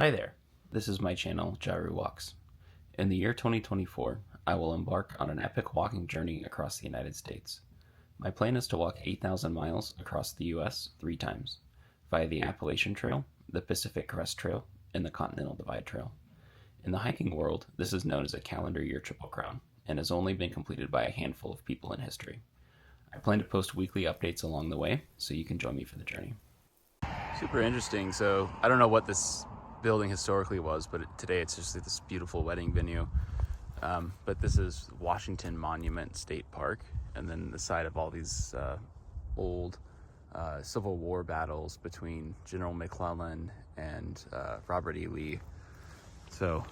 Hi there, this is my channel, Jaru Walks. In the year 2024, I will embark on an epic walking journey across the United States. My plan is to walk 8,000 miles across the US 3 times, via the Appalachian Trail, the Pacific Crest Trail, and the Continental Divide Trail. In the hiking world, this is known as a calendar year Triple Crown, and has only been completed by a handful of people in history. I plan to post weekly updates along the way, so you can join me for the journey. Super interesting. So I don't know what this building historically was, but today it's just this beautiful wedding venue. But this is Washington Monument State Park, and then the site of all these old Civil War battles between General McClellan and Robert E. Lee. So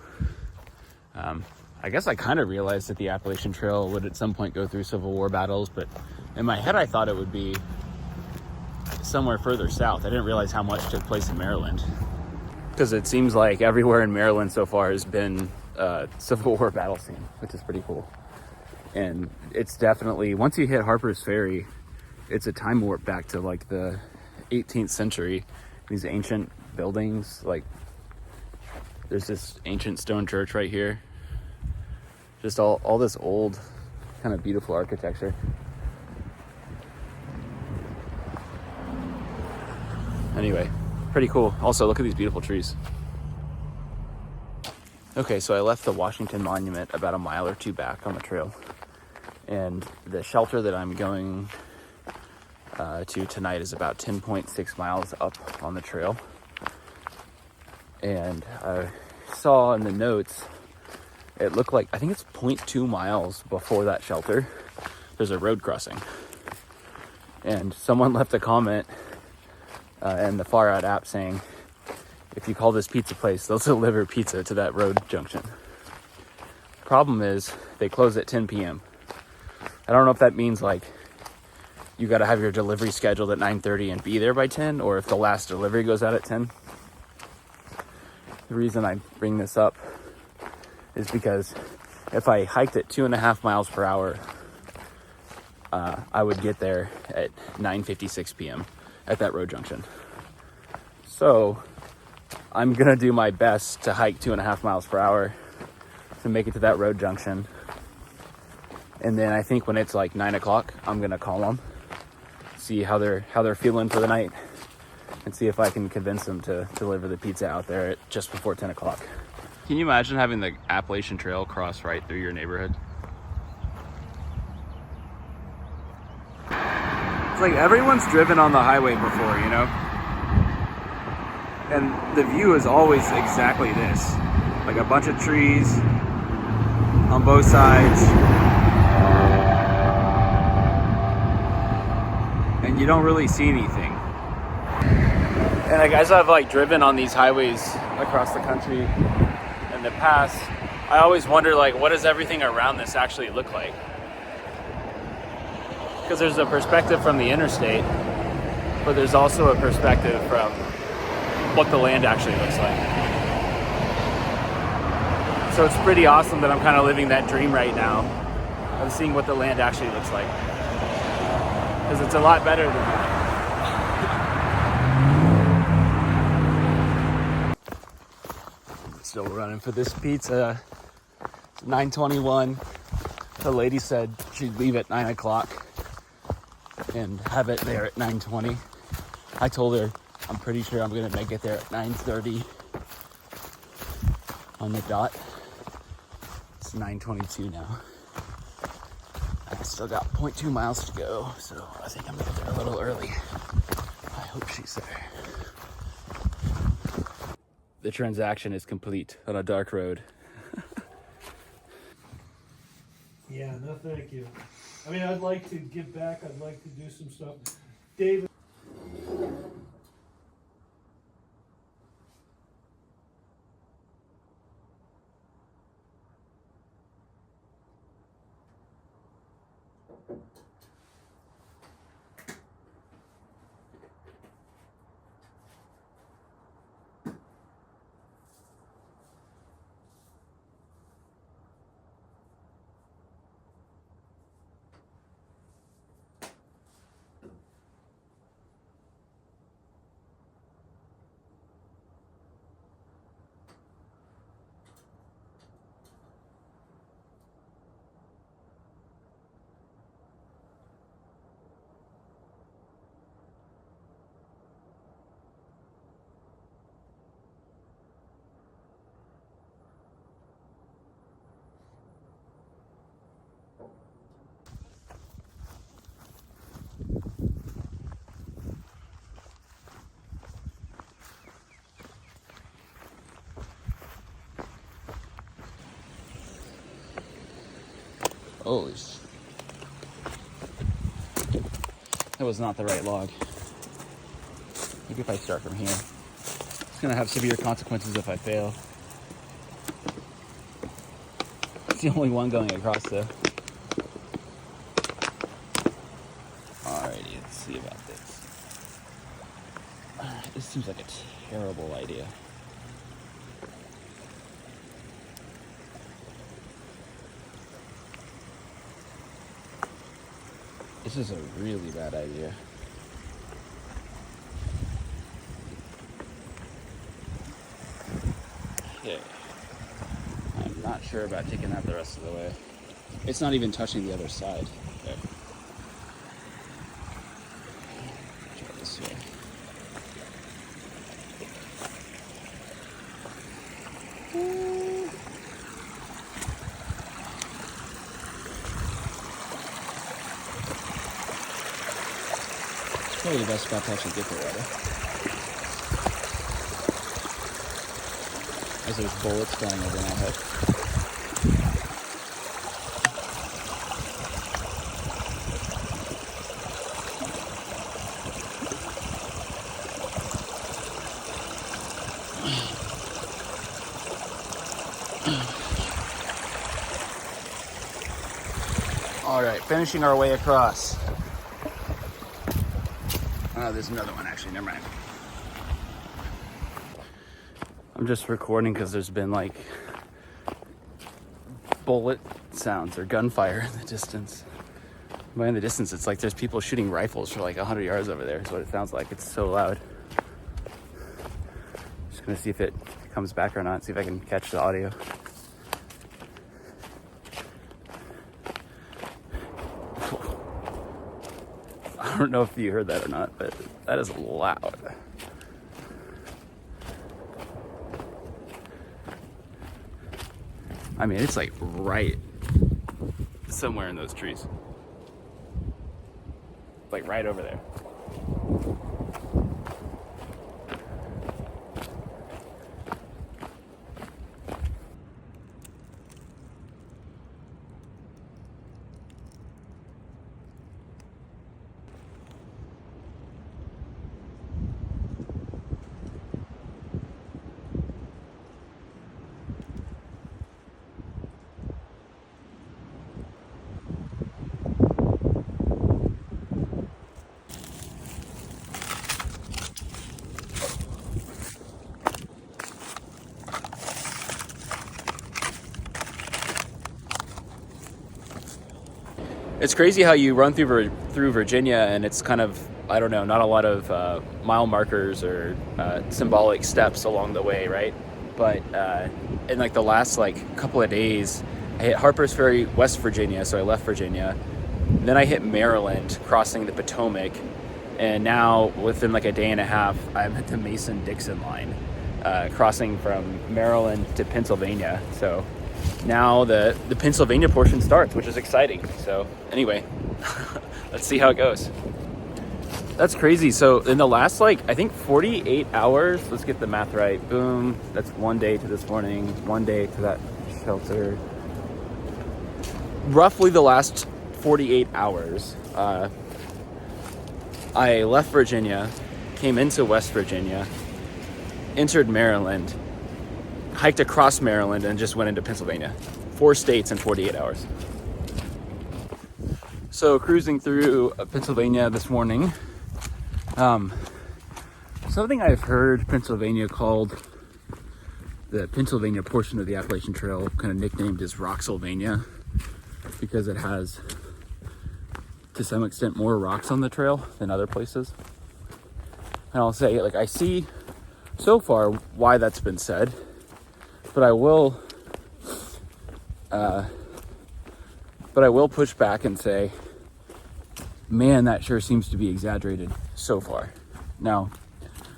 I guess I kind of realized that the Appalachian Trail would at some point go through Civil War battles, but in my head I thought it would be somewhere further south. I didn't realize how much took place in Maryland, because it seems like everywhere in Maryland so far has been a Civil War battle scene, which is pretty cool. And it's definitely, once you hit Harper's Ferry, it's a time warp back to like the 18th century. These ancient buildings, like there's this ancient stone church right here. Just all this old kind of beautiful architecture. Anyway, pretty cool. Also, look at these beautiful trees. Okay, so I left the Washington Monument about a mile or two back on the trail. And the shelter that I'm going to tonight is about 10.6 miles up on the trail. And I saw in the notes, it looked like, I think it's 0.2 miles before that shelter, there's a road crossing. And someone left a comment in the Far Out app saying, if you call this pizza place, they'll deliver pizza to that road junction. Problem is, they close at 10 p.m. I don't know if that means like you got to have your delivery scheduled at 9:30 and be there by 10, or if the last delivery goes out at 10. The reason I bring this up is because if I hiked at 2.5 miles per hour, I would get there at 9:56 p.m. at that road junction. So I'm gonna do my best to hike 2.5 miles per hour to make it to that road junction. And then I think when it's like 9 o'clock, I'm gonna call them, see how they're feeling for the night, and see if I can convince them to deliver the pizza out there at just before 10 o'clock. Can you imagine having the Appalachian Trail cross right through your neighborhood? It's like everyone's driven on the highway before, you know? And the view is always exactly this. Like a bunch of trees on both sides. And you don't really see anything. And like, as I've like driven on these highways across the country in the past, I always wonder like, what does everything around this actually look like? Because there's a perspective from the interstate, but there's also a perspective from what the land actually looks like. So it's pretty awesome that I'm kind of living that dream right now of seeing what the land actually looks like, because it's a lot better than that. Still running for this pizza. It's 9:21. The lady said she'd leave at 9 o'clock and have it there at 9:20. I told her I'm pretty sure I'm gonna make it there at 9:30 on the dot. It's 9:22 now. I still got 0.2 miles to go, so I think I'm gonna get there a little early. I hope she's there. The transaction is complete on a dark road. Yeah, no thank you. I mean, I'd like to give back, I'd like to do some stuff. David. Holy sh... That was not the right log. Maybe if I start from here. It's gonna have severe consequences if I fail. It's the only one going across though. Alrighty, let's see about this. This seems like a terrible idea. This is a really bad idea. Okay. I'm not sure about taking that the rest of the way. It's not even touching the other side. Okay. Try this way. Probably the best spot to actually get the water. As there's bullets flying over my head. All right, finishing our way across. Oh, there's another one actually, never mind. I'm just recording because there's been like bullet sounds or gunfire in the distance. By in the distance, it's like there's people shooting rifles for like 100 yards over there is what it sounds like. It's so loud. Just gonna see if it comes back or not, see if I can catch the audio. I don't know if you heard that or not, but that is loud. I mean, it's like right somewhere in those trees. Like right over there. It's crazy how you run through Virginia and it's kind of, I don't know, not a lot of mile markers or symbolic steps along the way, right? But in like the last like couple of days, I hit Harper's Ferry, West Virginia, so I left Virginia. Then I hit Maryland, crossing the Potomac, and now within like a day and a half, I'm at the Mason-Dixon line, crossing from Maryland to Pennsylvania. So now the Pennsylvania portion starts, which is exciting. So anyway, let's see how it goes. That's crazy. So in the last, like, I think 48 hours, let's get the math right. Boom. That's 1 day to this morning, 1 day to that shelter. Roughly the last 48 hours, I left Virginia, came into West Virginia, entered Maryland, hiked across Maryland, and just went into Pennsylvania. 4 states in 48 hours. So cruising through Pennsylvania this morning, something I've heard Pennsylvania called, the Pennsylvania portion of the Appalachian Trail, kind of nicknamed as Rocksylvania, because it has, to some extent, more rocks on the trail than other places. And I'll say, like, I see so far why that's been said, but I will push back and say, man, that sure seems to be exaggerated so far. Now,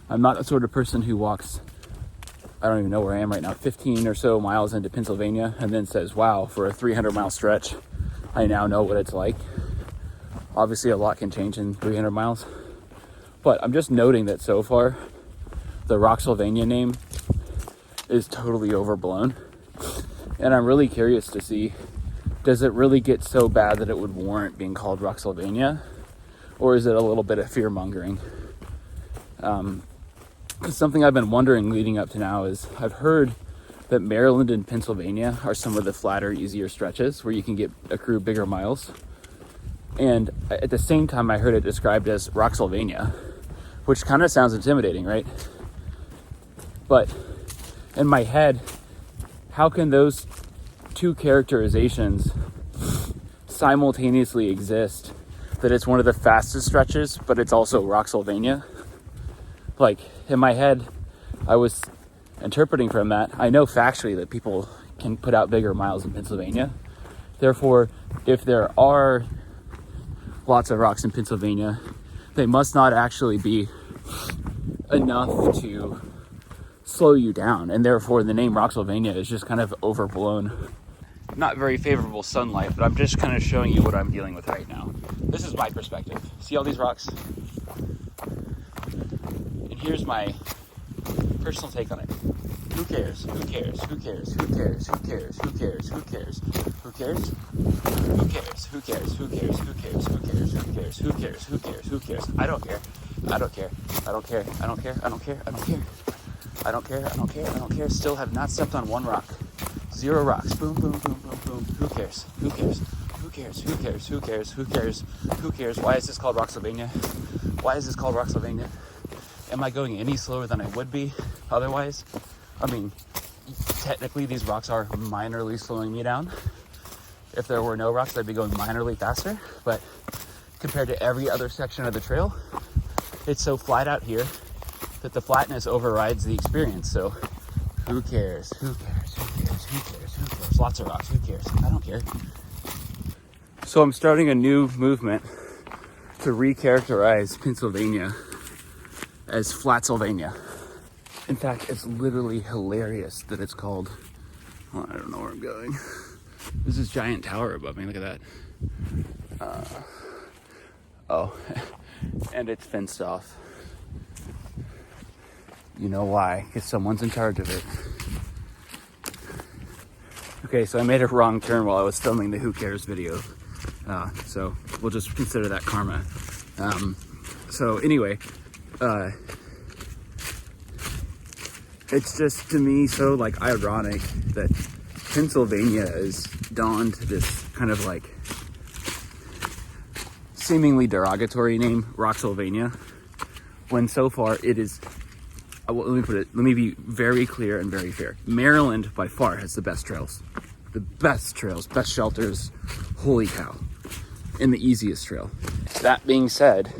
I'm not the sort of person who walks, I don't even know where I am right now, 15 or so miles into Pennsylvania and then says, wow, for a 300-mile stretch, I now know what it's like. Obviously, a lot can change in 300 miles. But I'm just noting that so far, the Rocksylvania name is totally overblown. And I'm really curious to see does it really get so bad that it would warrant being called Rocksylvania? Or is it a little bit of fear-mongering? Something I've been wondering leading up to now is I've heard that Maryland and Pennsylvania are some of the flatter, easier stretches where you can accrue bigger miles. And at the same time, I heard it described as Rocksylvania, which kind of sounds intimidating, right? But in my head, how can those two characterizations simultaneously exist? That it's one of the fastest stretches, but it's also Rocksylvania. Like, in my head, I was interpreting from that. I know factually that people can put out bigger miles in Pennsylvania. Therefore, if there are lots of rocks in Pennsylvania, they must not actually be enough to slow you down. And therefore, the name Rocksylvania is just kind of overblown. Not very favorable sunlight, but I'm just kind of showing you what I'm dealing with right now. This is my perspective. See all these rocks? And here's my personal take on it. Who cares? Who cares? Who cares? Who cares? Who cares? Who cares? Who cares? Who cares? Who cares? Who cares? Who cares? Who cares? Who cares? Who cares? Who cares? Who cares? Who cares? I don't care. I don't care. I don't care. I don't care. I don't care. I don't care. I don't care. I don't care. I don't care. Still have not stepped on one rock. 0 rocks. Boom, boom, boom, boom, boom. Who cares? Who cares? Who cares? Who cares? Who cares? Who cares? Who cares? Why is this called Rocksylvania? Why is this called Rocksylvania? Am I going any slower than I would be otherwise? I mean, technically these rocks are minorly slowing me down. If there were no rocks, I'd be going minorly faster. But compared to every other section of the trail, it's so flat out here that the flatness overrides the experience. So who cares? Who cares? Who cares? Who cares? Who cares? Lots of rocks. Who cares? I don't care. So I'm starting a new movement to recharacterize Pennsylvania as Flatsylvania. In fact, it's literally hilarious that it's called, well, I don't know where I'm going. There's this giant tower above me, look at that. Oh, and it's fenced off. You know why, because someone's in charge of it. Okay, so I made a wrong turn while I was filming the Who Cares video. So we'll just consider that karma. So anyway, it's just to me so like ironic that Pennsylvania has donned this kind of like seemingly derogatory name, Rocksylvania, when so far it is, well, let me be very clear and very fair. Maryland by far has the best trails, best shelters, holy cow, and the easiest trail. That being said,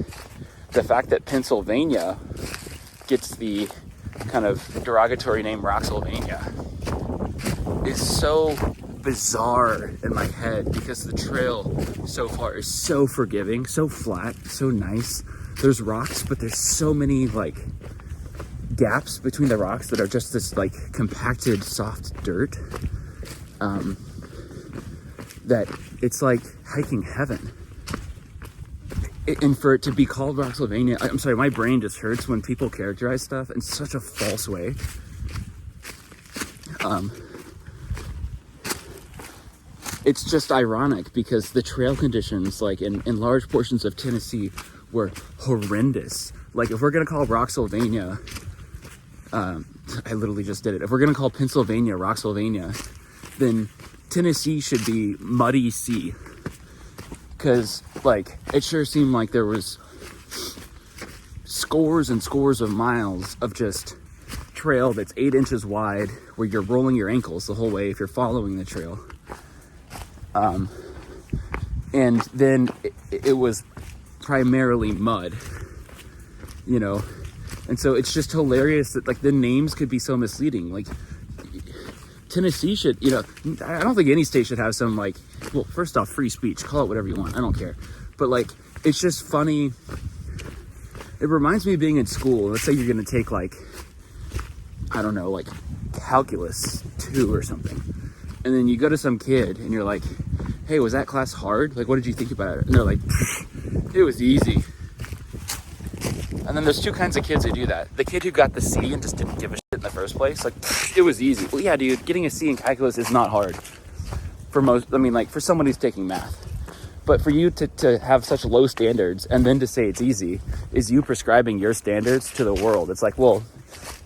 the fact that Pennsylvania gets the kind of derogatory name Rocksylvania is so bizarre in my head because the trail so far is so forgiving, so flat, so nice. There's rocks, but there's so many like gaps between the rocks that are just this like compacted soft dirt, that it's like hiking heaven. And for it to be called Rocksylvania, I'm sorry, my brain just hurts when people characterize stuff in such a false way. It's just ironic because the trail conditions, like in large portions of Tennessee, were horrendous. Like if we're gonna call Rocksylvania, I literally just did it. If we're gonna call Pennsylvania Rocksylvania, then Tennessee should be Muddy Sea. Because like it sure seemed like there was scores and scores of miles of just trail that's 8 inches wide where you're rolling your ankles the whole way if you're following the trail. And then it was primarily mud, you know, and so it's just hilarious that like the names could be so misleading. Like Tennessee should, you know, I don't think any state should have some like, well, first off, free speech, call it whatever you want, I don't care. But like, it's just funny. It reminds me of being in school. Let's say you're gonna take like, I don't know, like calculus 2 or something. And then you go to some kid and you're like, hey, was that class hard? Like, what did you think about it? And they're like, it was easy. And then there's two kinds of kids who do that. The kid who got the C and just didn't give a shit in the first place. Like, it was easy. Well, yeah, dude, getting a C in calculus is not hard. for most, I mean, like for someone who's taking math. But for you to have such low standards and then to say it's easy is you prescribing your standards to the world. It's like, well,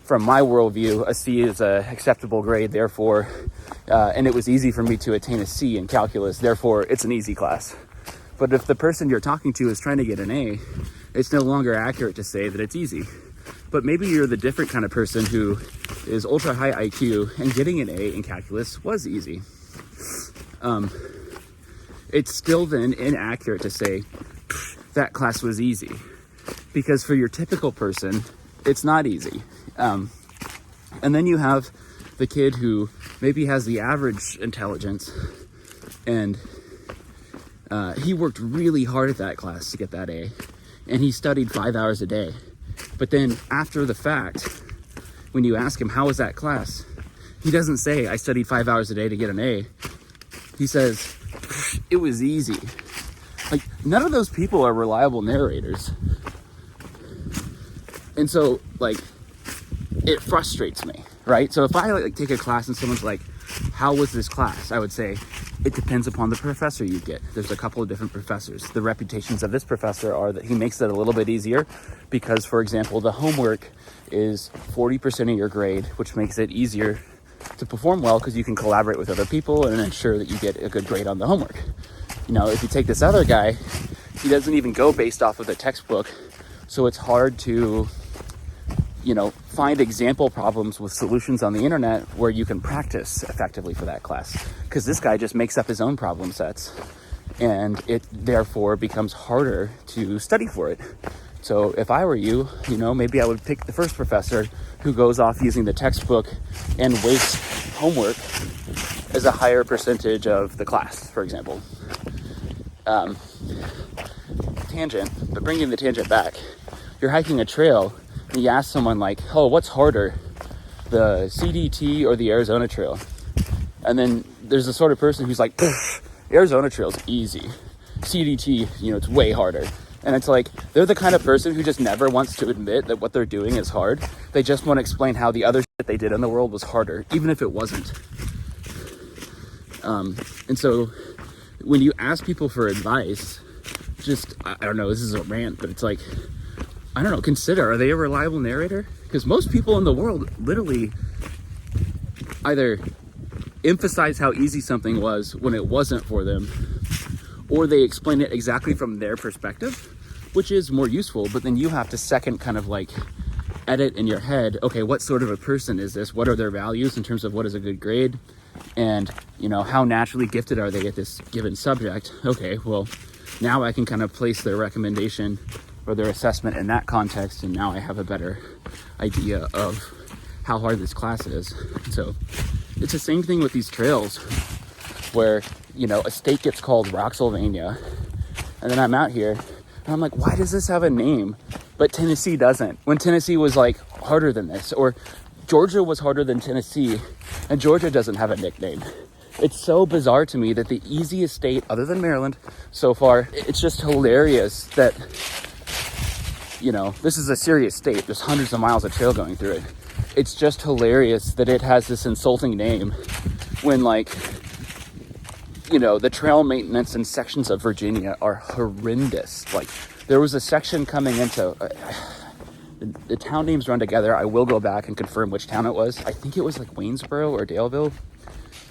from my worldview, a C is a acceptable grade, therefore, and it was easy for me to attain a C in calculus, therefore it's an easy class. But if the person you're talking to is trying to get an A, it's no longer accurate to say that it's easy. But maybe you're the different kind of person who is ultra high IQ and getting an A in calculus was easy. It's still then inaccurate to say that class was easy, because for your typical person, it's not easy. And then you have the kid who maybe has the average intelligence, and he worked really hard at that class to get that A, and he studied 5 hours a day. But then after the fact, when you ask him, how was that class? He doesn't say, I studied 5 hours a day to get an A. He says, it was easy. Like, none of those people are reliable narrators. And so, like, it frustrates me, right? So if I like take a class and someone's like, how was this class? I would say, it depends upon the professor you get. There's a couple of different professors. The reputations of this professor are that he makes it a little bit easier because, for example, the homework is 40% of your grade, which makes it easier to perform well because you can collaborate with other people and ensure that you get a good grade on the homework. You know, if you take this other guy, he doesn't even go based off of the textbook, so it's hard to, you know, find example problems with solutions on the internet where you can practice effectively for that class, because this guy just makes up his own problem sets, and it therefore becomes harder to study for it. So if I were you, you know, maybe I would pick the first professor who goes off using the textbook and weights homework as a higher percentage of the class, for example. Tangent, but bringing the tangent back, you're hiking a trail and you ask someone like, oh, what's harder, the CDT or the Arizona Trail? And then there's the sort of person who's like, Arizona Trail's easy. CDT, you know, it's way harder. And it's like, they're the kind of person who just never wants to admit that what they're doing is hard. They just want to explain how the other shit they did in the world was harder, even if it wasn't. And so when you ask people for advice, just, I don't know, this is a rant, but it's like, I don't know, consider, are they a reliable narrator? Because most people in the world literally either emphasize how easy something was when it wasn't for them, or they explain it exactly from their perspective, which is more useful, but then you have to second kind of like edit in your head, okay, what sort of a person is this? What are their values in terms of what is a good grade? And, you know, how naturally gifted are they at this given subject? Okay, well, now I can kind of place their recommendation or their assessment in that context, and now I have a better idea of how hard this class is. So it's the same thing with these trails where, you know, a state gets called Rocksylvania, and then I'm out here and I'm like, why does this have a name but Tennessee doesn't, when Tennessee was like harder than this? Or Georgia was harder than Tennessee and Georgia doesn't have a nickname. It's so bizarre to me that the easiest state other than Maryland so far, it's just hilarious that, you know, this is a serious state. There's hundreds of miles of trail going through it. It's just hilarious that it has this insulting name when, like, you know, the trail maintenance in sections of Virginia are horrendous. Like, there was a section coming into, the town names run together. I will go back and confirm which town it was. I think it was like Waynesboro or Daleville.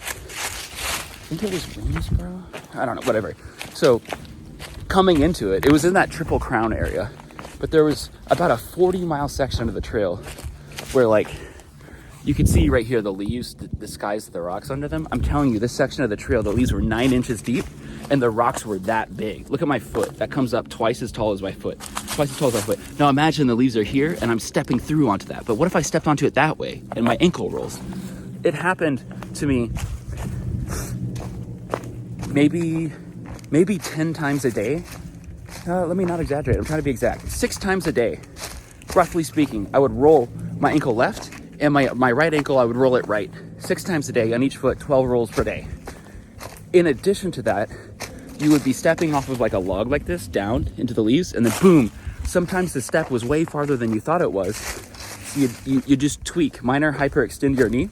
I think it was Waynesboro. I don't know, whatever. So coming into it, it was in that Triple Crown area, but there was about a 40-mile section of the trail where, like, you could see right here the leaves, the skies, the rocks under them. I'm telling you, this section of the trail, the leaves were 9 inches deep and the rocks were that big. Look at my foot. That comes up twice as tall as my foot. Twice as tall as my foot. Now imagine the leaves are here and I'm stepping through onto that. But what if I stepped onto it that way and my ankle rolls? It happened to me maybe 10 times a day. Let me not exaggerate. I'm trying to be exact. 6 times a day, roughly speaking, I would roll my ankle left, and my right ankle, I would roll it right. 6 times a day on each foot, 12 rolls per day. In addition to that, you would be stepping off of like a log like this down into the leaves, and then boom, sometimes the step was way farther than you thought it was. So you just tweak, minor hyperextend your knee.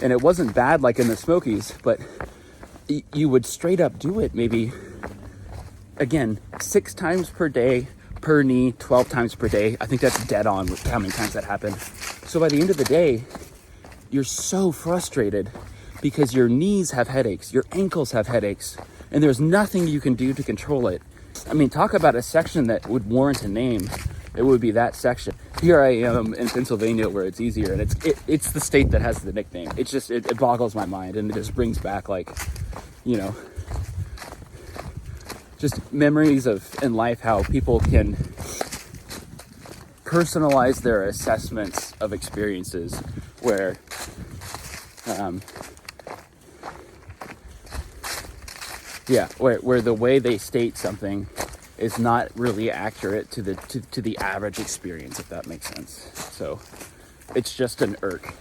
And it wasn't bad like in the Smokies, but you would straight up do it maybe, again, 6 times per day, per knee, 12 times per day. I think that's dead on with how many times that happened. So by the end of the day, you're so frustrated because your knees have headaches, your ankles have headaches, and there's nothing you can do to control it. I mean, talk about a section that would warrant a name. It would be that section. Here I am in Pennsylvania where it's easier, and it's the state that has the nickname. It's just, it boggles my mind, and it just brings back, like, you know, just memories of in life how people can personalize their assessments of experiences where where the way they state something is not really accurate to the average experience, if that makes sense. So it's just an irk.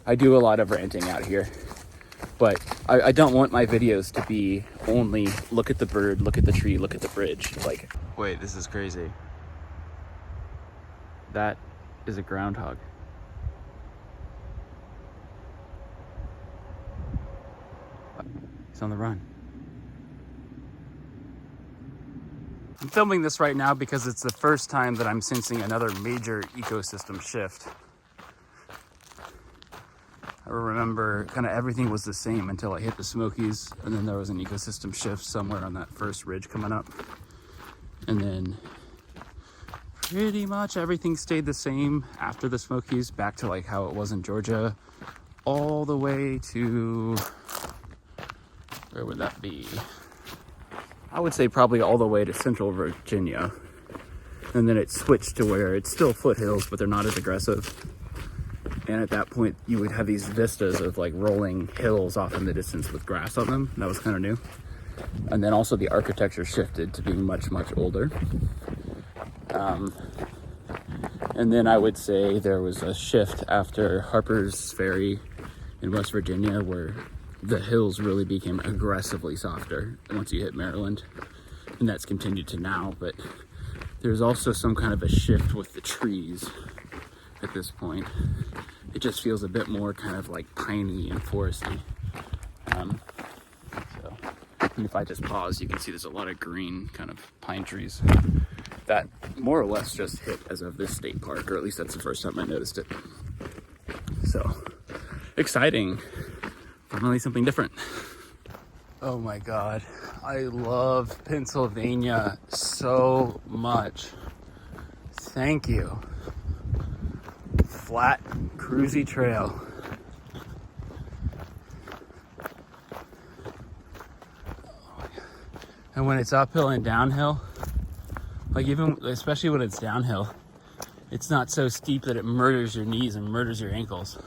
I do a lot of ranting out here, but I don't want my videos to be only look at the bird, look at the tree, look at the bridge. Like, wait, this is crazy. That is a groundhog. He's on the run. I'm filming this right now because it's the first time that I'm sensing another major ecosystem shift. I remember kind of everything was the same until I hit the Smokies, and then there was an ecosystem shift somewhere on that first ridge coming up. And then pretty much everything stayed the same after the Smokies, back to like how it was in Georgia, all the way to, where would that be? I would say probably all the way to central Virginia. And then it switched to where it's still foothills, but they're not as aggressive. And at that point, you would have these vistas of like rolling hills off in the distance with grass on them. That was kind of new. And then also the architecture shifted to being much, much older. And then I would say there was a shift after Harper's Ferry in West Virginia where the hills really became aggressively softer once you hit Maryland. And that's continued to now, but there's also some kind of a shift with the trees at this point. It just feels a bit more kind of like piney and foresty. And if I just pause, you can see there's a lot of green kind of pine trees that more or less just hit as of this state park, or at least that's the first time I noticed it. So exciting, finally something different. Oh my God, I love Pennsylvania so much. Thank you. Flat, cruisy trail. And when it's uphill and downhill, like even, especially when it's downhill, it's not so steep that it murders your knees and murders your ankles.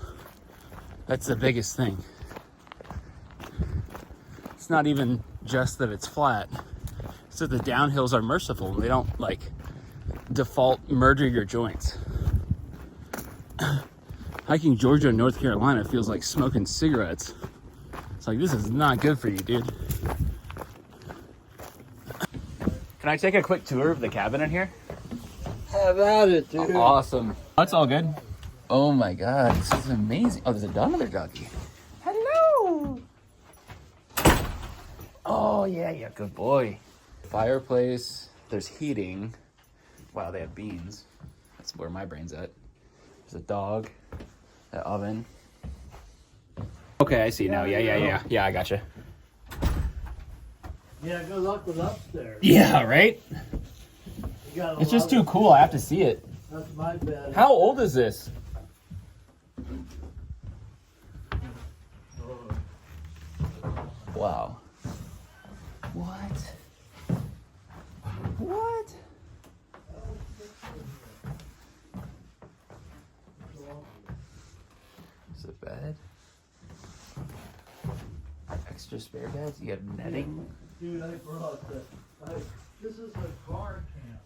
That's the biggest thing. It's not even just that it's flat, it's that the downhills are merciful. They don't like default murder your joints. Hiking Georgia and North Carolina feels like smoking cigarettes. It's like, this is not good for you, dude. Can I take a quick tour of the cabin in here? Have at it, dude. Awesome. That's all good. Oh my God, this is amazing. Oh, there's another doggy. Hello. Oh yeah, good boy. Fireplace, there's heating. Wow, they have beans. That's where my brain's at. There's a dog, an oven. Okay, I see now. Yeah, I gotcha. Yeah, good luck with upstairs. Yeah, right? You got a It's just lot too cool. I have to see it. That's my bed. How old is this? Wow. What? What? Is it a bed? Extra spare beds? You have netting? Dude, I brought this is a car camp.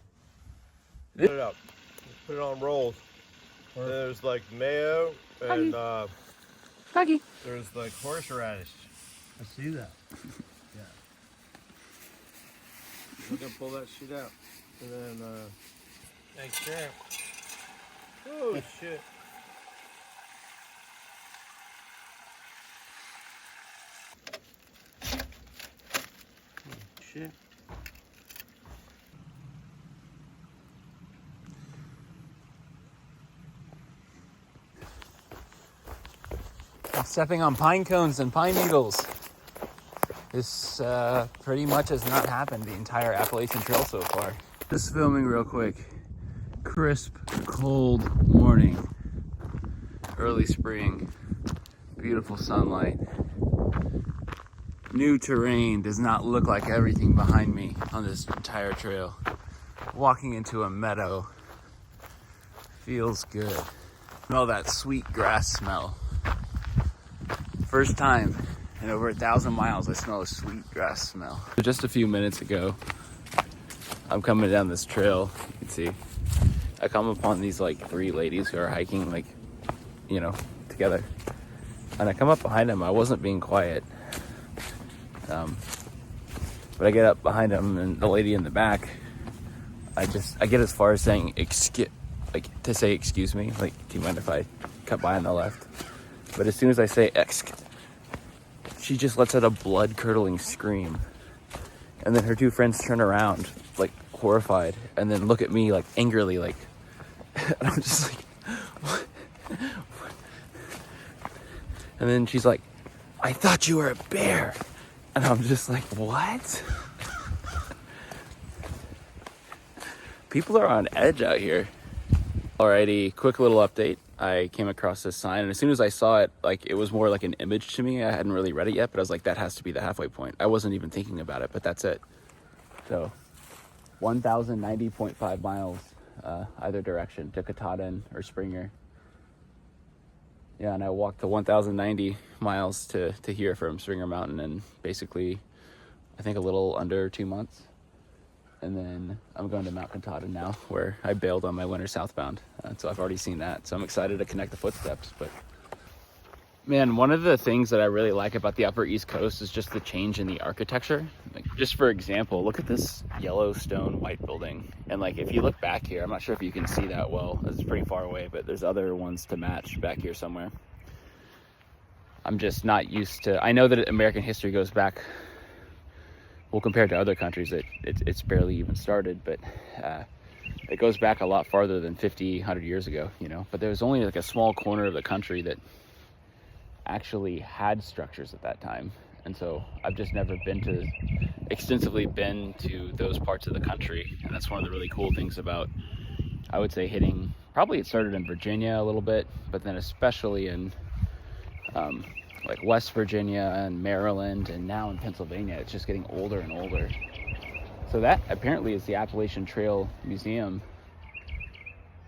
Put it up. Just put it on rolls. There's like mayo and Doggy. there's like horseradish. I see that. Yeah. We're gonna pull that shit out. And then thanks, Sharon. Oh shit. shit. I'm stepping on pine cones and pine needles. This pretty much has not happened the entire Appalachian Trail so far. Just filming real quick. Crisp, cold morning. Early spring. Beautiful sunlight. New terrain does not look like everything behind me on this entire trail. Walking into a meadow feels good. Smell that sweet grass smell. First time in over 1,000 miles I smell a sweet grass smell. Just a few minutes ago, I'm coming down this trail. You can see I come upon these like 3 ladies who are hiking, like, you know, together. And I come up behind them. I wasn't being quiet. But I get up behind them, and the lady in the back, I get as far as saying to say excuse me, like, do you mind if I cut by on the left? But as soon as I say she just lets out a blood-curdling scream. And then her 2 friends turn around, like, horrified, and then look at me, like, angrily, like, and I'm just like, what? And then she's like, I thought you were a bear. And I'm just like, what? People are on edge out here. Alrighty, quick little update. I came across this sign, and as soon as I saw it, like, it was more like an image to me. I hadn't really read it yet, but I was like, that has to be the halfway point. I wasn't even thinking about it, but that's it. So 1,090.5 miles either direction to Katahdin or Springer. Yeah, and I walked the 1,090 miles to here from Springer Mountain in basically, I think, a little under 2 months. And then I'm going to Mount Katahdin now, where I bailed on my winter southbound. So I've already seen that. So I'm excited to connect the footsteps. But man, one of the things that I really like about the Upper East Coast is just the change in the architecture. Like, just for example, look at this Yellowstone white building. And like, if you look back here, I'm not sure if you can see that well. It's pretty far away, but there's other ones to match back here somewhere. I'm just not used to, I know that American history goes back, well, compared to other countries, it's barely even started, but it goes back a lot farther than 50, 100 years ago, you know. But there was only like a small corner of the country that actually had structures at that time. And so I've just never extensively been to those parts of the country. And that's one of the really cool things about, I would say, probably it started in Virginia a little bit, but then especially in like West Virginia and Maryland, and now in Pennsylvania. It's just getting older and older. So that apparently is the Appalachian Trail Museum.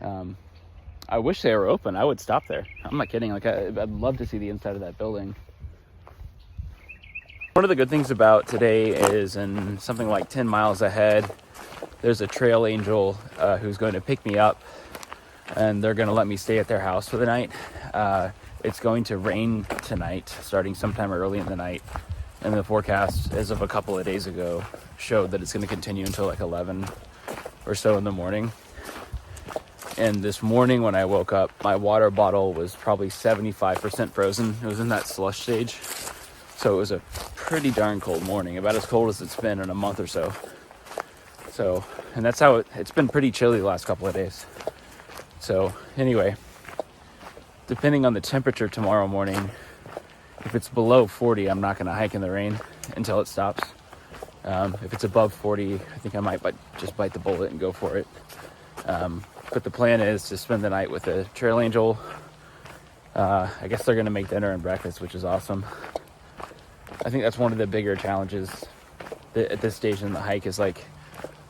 I wish they were open. I would stop there. I'm not kidding. Like, I'd love to see the inside of that building. One of the good things about today is, in something like 10 miles ahead, there's a trail angel who's going to pick me up, and they're going to let me stay at their house for the night. It's going to rain tonight, starting sometime early in the night. And the forecast, as of a couple of days ago, showed that it's going to continue until like 11 or so in the morning. And this morning when I woke up, my water bottle was probably 75% frozen. It was in that slush stage. So it was a pretty darn cold morning, about as cold as it's been in a month or so. So, and that's how it's been pretty chilly the last couple of days. So anyway, depending on the temperature tomorrow morning, if it's below 40, I'm not going to hike in the rain until it stops. If it's above 40, I think I might just bite the bullet and go for it. But the plan is to spend the night with a trail angel. I guess they're going to make dinner and breakfast, which is awesome. I think that's one of the bigger challenges at this stage in the hike, is like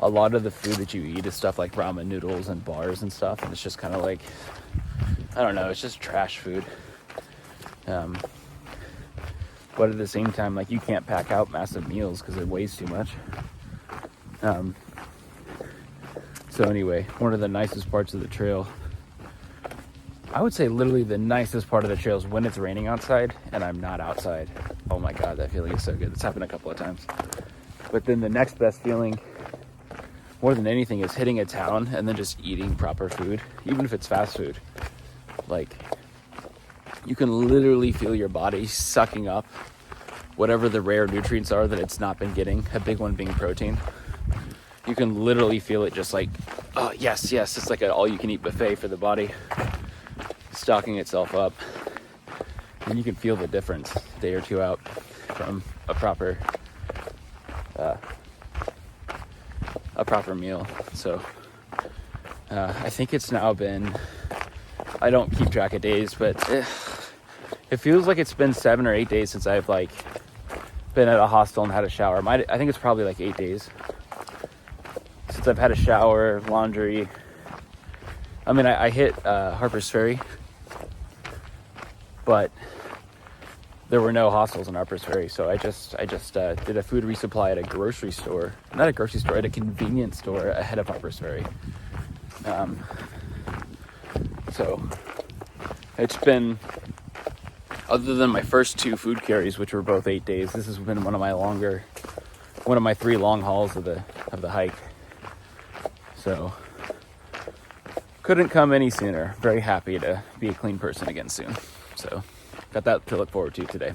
a lot of the food that you eat is stuff like ramen noodles and bars and stuff. And it's just kind of like, I don't know, it's just trash food. But at the same time, like, you can't pack out massive meals because it weighs too much. So anyway, one of the nicest parts of the trail, I would say literally the nicest part of the trail, is when it's raining outside and I'm not outside. Oh my God, that feeling is so good. It's happened a couple of times. But then the next best feeling, more than anything, is hitting a town and then just eating proper food, even if it's fast food. Like, you can literally feel your body sucking up whatever the rare nutrients are that it's not been getting, a big one being protein. You can literally feel it just like, oh, yes, it's like an all-you-can-eat buffet for the body, stocking itself up. And you can feel the difference a day or two out from a proper meal. So I think it's now been, I don't keep track of days, but it feels like it's been 7 or 8 days since I've like been at a hostel and had a shower. I think it's probably like 8 days since I've had a shower, laundry. I mean, I hit Harper's Ferry, but there were no hostels in Harper's Ferry, so I just did a food resupply at a grocery store, not a grocery store, at a convenience store ahead of Harper's Ferry. So it's been, other than my first 2 food carries, which were both 8 days, this has been one of my 3 long hauls of the hike. So couldn't come any sooner. Very happy to be a clean person again soon. So got that to look forward to today.